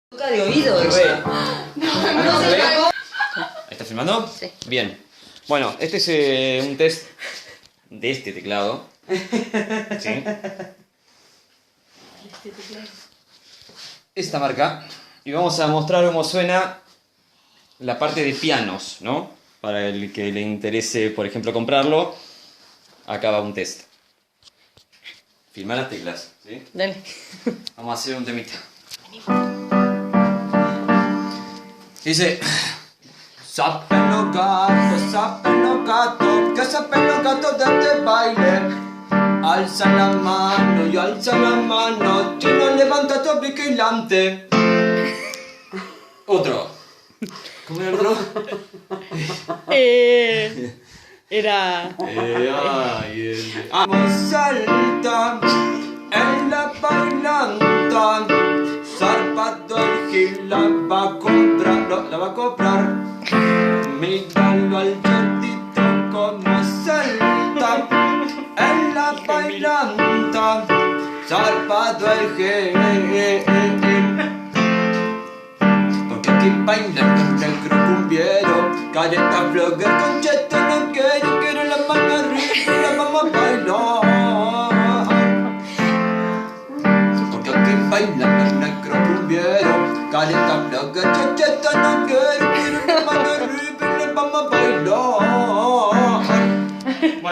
Toca de oído eso. No se ve. ¿Está filmando? Sí. Bien. Bueno, este es un test de este teclado. ¿Sí? Esta marca. Y vamos a mostrar cómo suena la parte de pianos, ¿no? Para el que le interese, por ejemplo, comprarlo. Acá va un test. Filmar las teclas, ¿sí? Dale. Vamos a hacer un temita. Dice: sapeno gato, que sapen los gatos de este baile. Alza la mano y alza la mano, Chino levanta tu vigilante. Otro. ¿Cómo era el otro? Era... Vamos salta en la bailanta. Zarpado el gil la va a comprar, no, la va a comprar. Míralo al chatito como salta en la bailanta. Zarpado el gil. Porque aquí bailan con negro cumbiero, careta blogger con cheto no quiero la mano arriba, la vamos a bailar. Porque aquí bailan con negro cumbiero, careta blogger con cheto no quiero la mano arriba, la vamos a bailar.